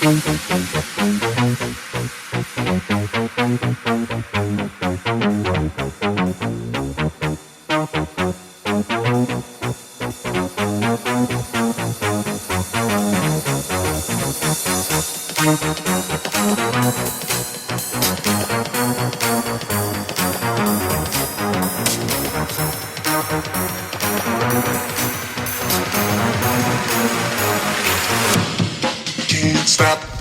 Can't stop.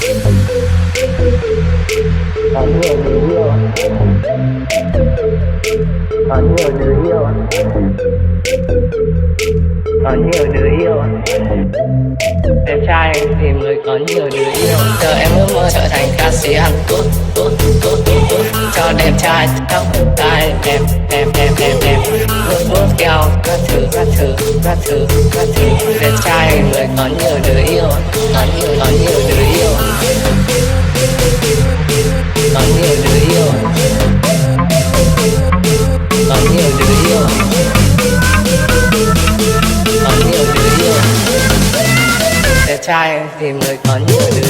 Có nhiều người yêu, có nhiều đứa yêu, có nhiều đứa yêu. Đẹp trai thì mới có nhiều đứa yêu. Giờ em ước mơ trở thành ca sĩ Hàn Quốc, cho đẹp trai tóc tai đẹp đẹp đẹp đẹp đẹp, vuốt keo các thứ các thứ các thứ các thứ. Đẹp trai mới có nhiều đứa yêu, có nhiều đứa yêu, có nhiều đứa yêu, có nhiều đứa yêu, có nhiều đứa yêu. Đẹp trai thì mới có nhiều đứa yêu.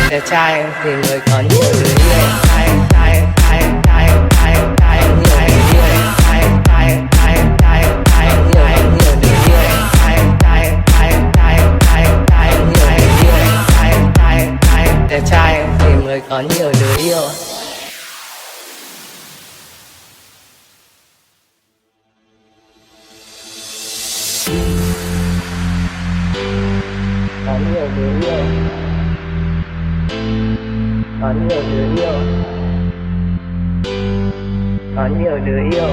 Đẹp trai thì mới có nhiều đứa yêu. Đẹp trai thì mới có nhiều đứa yêu. Có nhiều đứa yêu, có nhiều đứa yêu, có nhiều đứa yêu.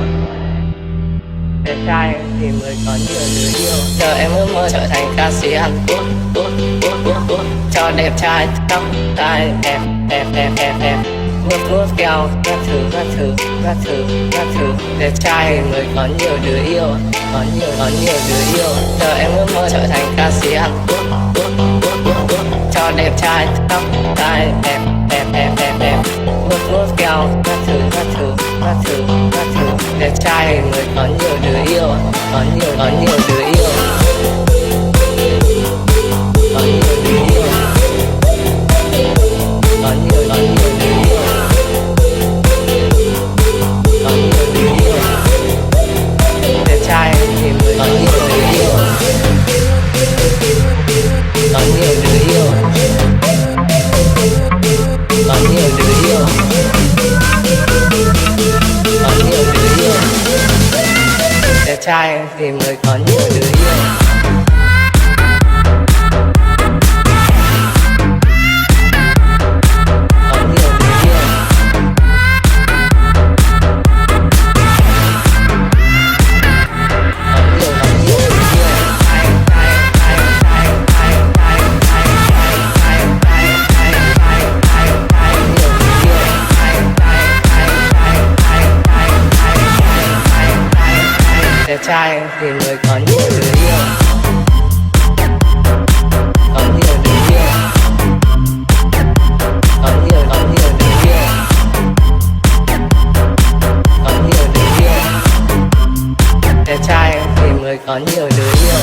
Đẹp trai thì mới có nhiều đứa yêu. Giờ em ước mơ trở thành ca sĩ Hàn Quốc, cho đẹp trai tóc tai đẹp đẹp đẹp đẹp đẹp, vuốt keo các thứ các thứ các thứ các thứ. Đẹp trai mới có nhiều đứa yêu, có nhiều đứa yêu. Giờ em ước mơ trở thành ca sĩ Hàn Quốc, cho đẹp trai tóc tai đẹp đẹp đẹp đẹp đẹp, vuốt keo các thứ các thứ các thứ các thứ. Đẹp trai mới có nhiều đứa yêu, có nhiều đứa yêu, có nhiều đứa yêu, có nhiều đứa yêu, có nhiều đứa yêu. Đẹp trai thì mới có nhiều đứa yêu, có nhiều đứa yêu, có nhiều đứa yêu, có nhiều đứa yêu. Đẹp trai thì mới có nhiều đứa yêu. Đẹp trai thì mới có nhiều đứa yêu, có nhiều đứa yêu, có nhiều đứa yêu, có nhiều đứa yêu. Đẹp trai thì mới có nhiều đứa yêu.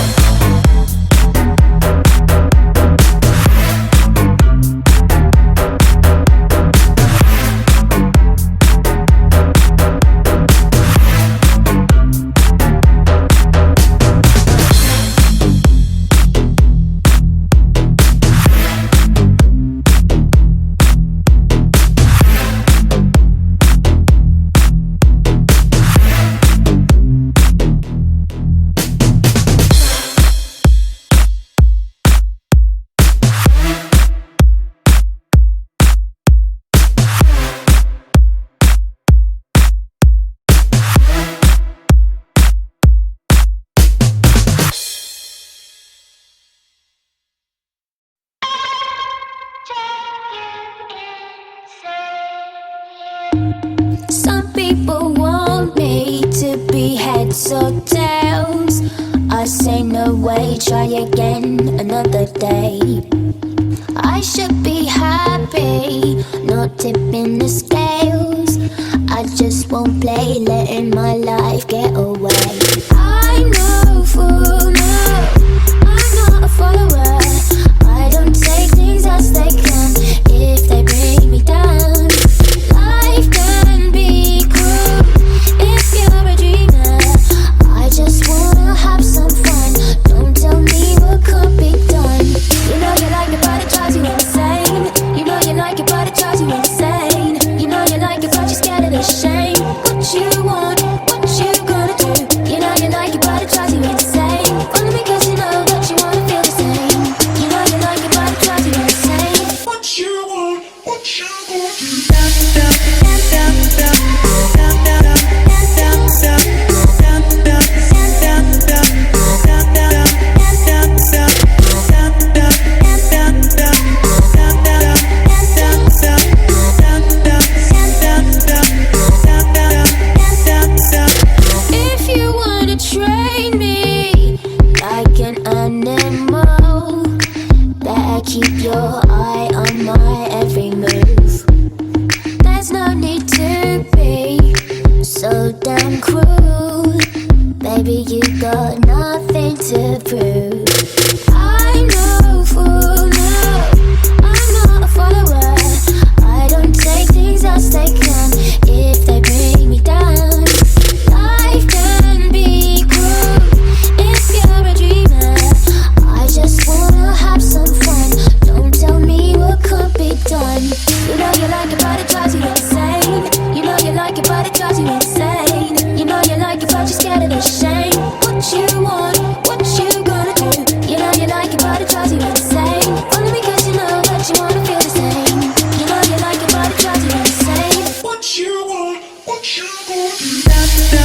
Some people want me to be heads or tails. I say no way, try again another day. I should be happy, not tipping the scales. I just won't play, letting my life get away. I'm no fool, no, I'm not a follower. I don't take things as they come if they bring me down. keep your eye on my every move. There's no need to be so damn cruel. Baby, you got nothing to prove. I know full well I'm not a follower. I don't take things as they come if they bring me down. Life can be cruel if you're a dreamer. I just wanna have some fun. Don't tell me what can't be done. You know you like it, but it drives you insane. You know you like it, but it drives you insane. You know you like it, but you're scared of the shame. What you want, what you gonna do? You know you like it, but it drives you insane. Only because you know that you wanna feel the same. You know you like it, but it drives you insane. What you want, what you gonna do?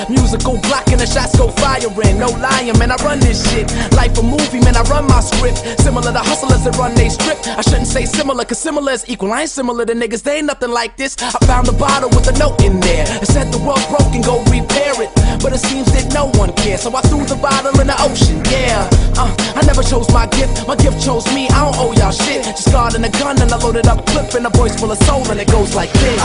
Musical block and the shots go firing. No lying, man, I run this shit. Life a movie, man, I run my script. Similar to hustlers that run they strip. I shouldn't say similar, cause similar is equal. I ain't similar to niggas, they ain't nothing like this. I found a bottle with a note in there. It said the world's broken, go repair it. But it seems that no one cares, so I threw the bottle in the ocean, yeah. I never chose my gift chose me. I don't owe y'all shit. Just guarding a gun and I loaded up clip and a voice full of soul and it goes like this.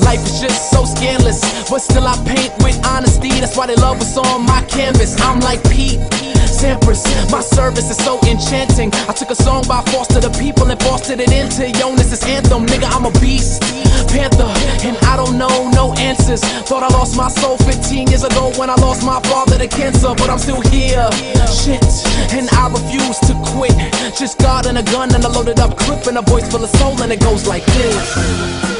Life is just so scandalous, but still I paint with honesty. That's why they love what's on my canvas. I'm like Pete Sampras, my service is so enchanting. I took a song by Foster the People and fostered it into Jonas' anthem. Nigga, I'm a beast, panther, and I don't know no answers. Thought I lost my soul 15 years ago when I lost my father to cancer, but I'm still here. Shit, and I refuse to quit. Just God and a gun and a loaded up clip and a voice full of soul and it goes like this.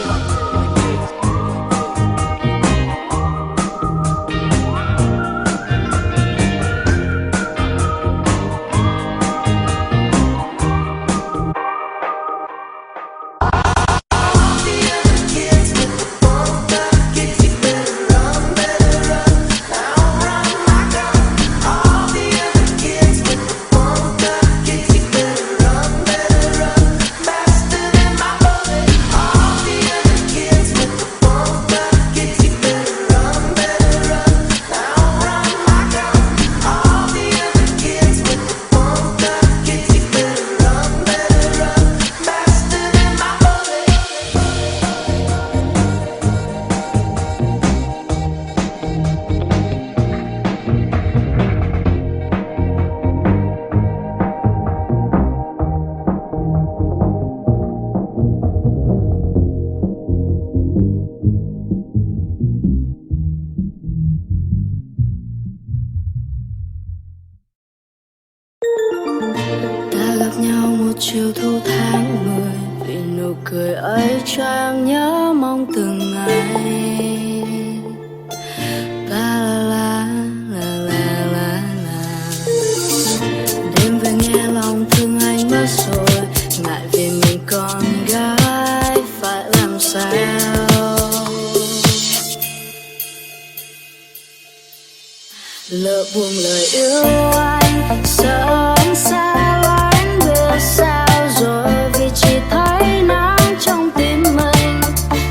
chiều thu tháng 10, vì nụ cười ấy cho em nhớ mong từng ngày. La la la la la la. Đêm về nghe lòng thương anh mất rồi, ngại vì mình con gái phải làm sao. Lỡ buông lời yêu anh, sợ anh xa lánh biết sao rồi, vì chỉ thấy nắng trong tim mình.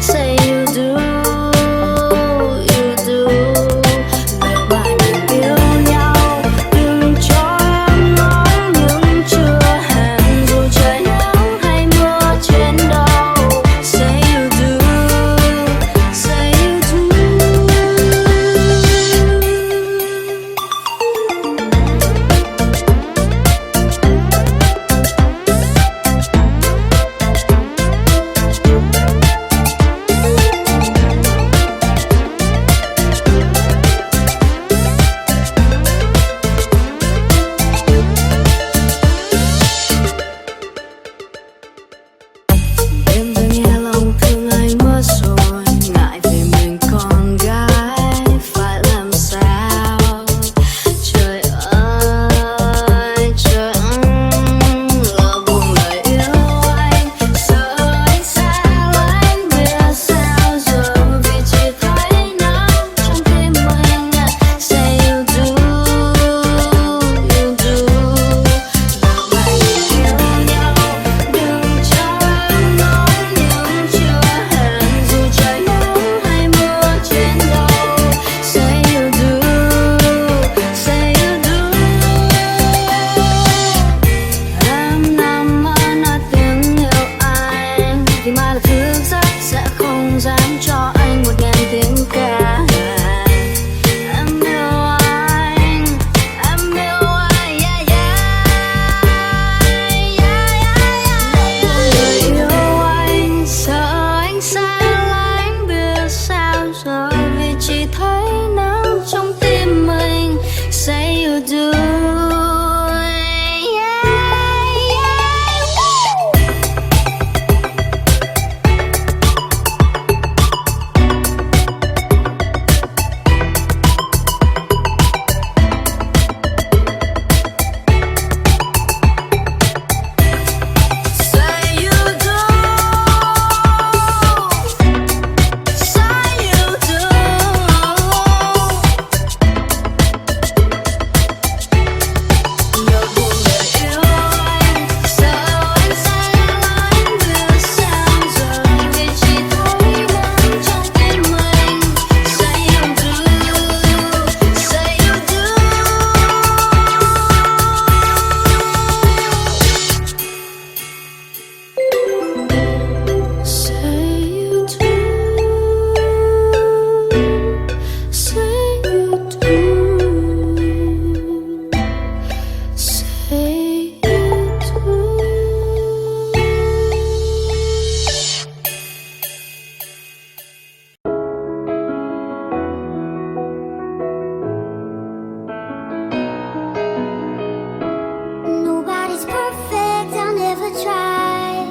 Say you do, you do. Lời bài mình yêu nhau, đừng cho em nói những chưa hẹn, dù trời nắng hay mưa trên đầu. Say you do, say you do. Đêm về nghe lòng thương anh mất rồi, ngại vì mình con gái phải làm sao. Trời ơi, trời lỡ buông lời yêu anh, sợ anh xa lánh biết sao rồi, vì chỉ thấy nắng trong tim mình. Say you do, you do. Lỡ bài mình yêu nhau, đừng cho em nói những chưa hẹn, dù trời nắng hay mưa trên đầu. Say you do, say you do. Em nằm mơ nói tiếng yêu anh, vì mai là thức giấc sẽ không dám cho anh 1000 tiếng ca. Em yêu anh, em yêu anh, yeah, yeah, yeah, yeah, yeah. Người yêu anh, sợ anh xa lánh biết sao rồi, vì chỉ thấy nắng trong tim mình. Say you do, yeah, yeah. Say you do, say you do. Lỡ buông lời yêu anh, sợ anh xa lánh biết sao rồi, vì chỉ thấy nắng trong tim mình. Say you do, say you do. Say you do, say you do, say Nobody's perfect, I'll never try.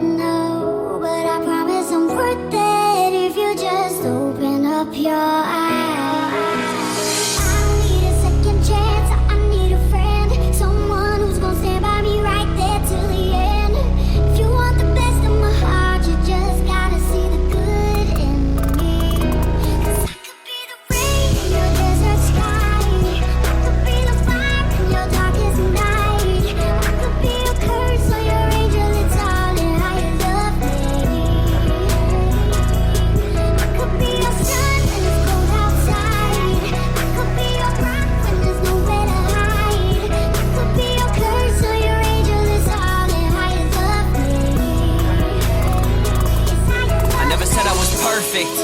No, but I promise I'm worth it if you just open up your eyes. I don't need a second chance, I need a friend, someone who's gonna stand by me right there till the end. If you want the best of my heart, you just gotta see the good in me. 'Cause I could be the rain in your desert sky, I could be the fire in your darkest night, I could be your curse or your angel, it's all in how you love me. I could be your sun when it's cold outside, I could be your rock when there's nowhere to hide, I could be your curse or your angel, it's all in how you love me. It's how you love I never said I was perfect.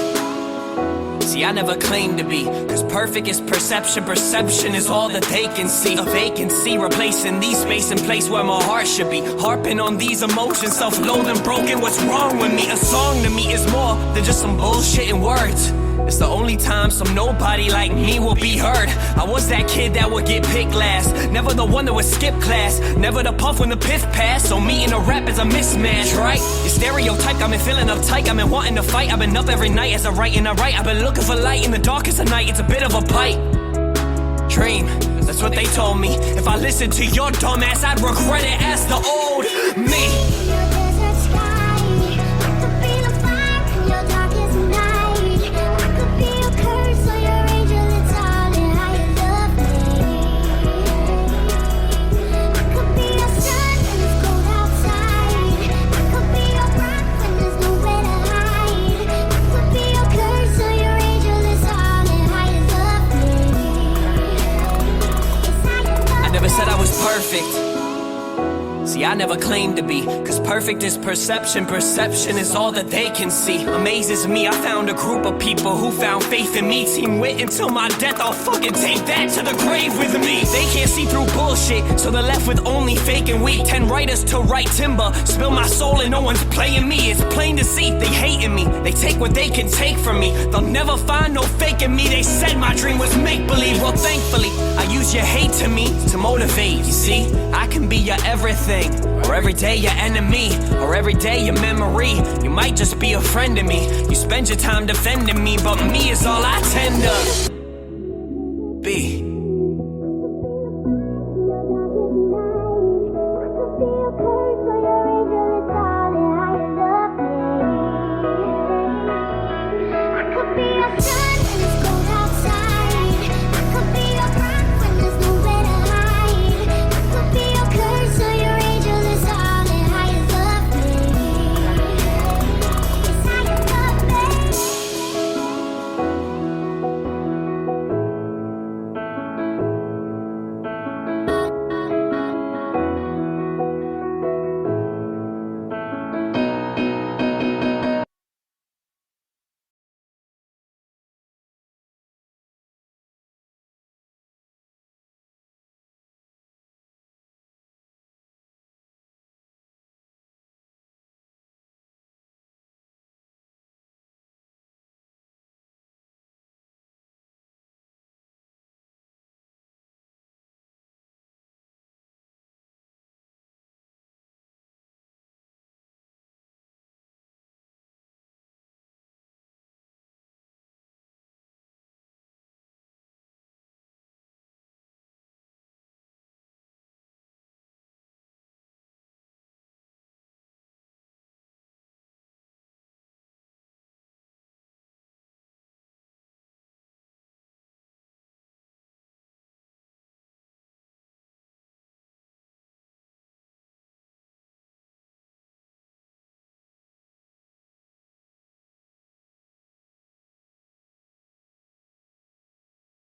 See, I never claimed to be, cause perfect is perception. Perception is all that they can see. A vacancy replacing these space and place where my heart should be. Harping on these emotions, self-loathing, broken. What's wrong with me? A song to me is more than just some bullshit in words. It's the only time some nobody like me will be heard. I was that kid that would get picked last, never the one that would skip class, never the puff when the piff passed. So me and a rap is a mismatch, right? Your stereotype got me feeling uptight, got me wanting to fight. I've been up every night as I write and I write. I've been looking for light in the darkest of night. It's a bit of a bite. Dream, that's what they told me. If I listened to your dumb ass, I'd regret it as the old me. Said I was perfect. See, I never claimed to be, cause perfect is perception. Perception is all that they can see. Amazes me, I found a group of people who found faith in me. Team wit until my death, I'll fucking take that to the grave with me. They can't see through bullshit, so they're left with only fake and weak. 10 writers to write timber, spill my soul and no one's playing me. It's plain to see, they hating me. They take what they can take from me. They'll never find no fake in me. They said my dream was make-believe. Well, thankfully, I use your hate to me to motivate. You see, I can be your everything, or every day your enemy, or every day your memory. You might just be a friend to me. You spend your time defending me, but me is all I tend to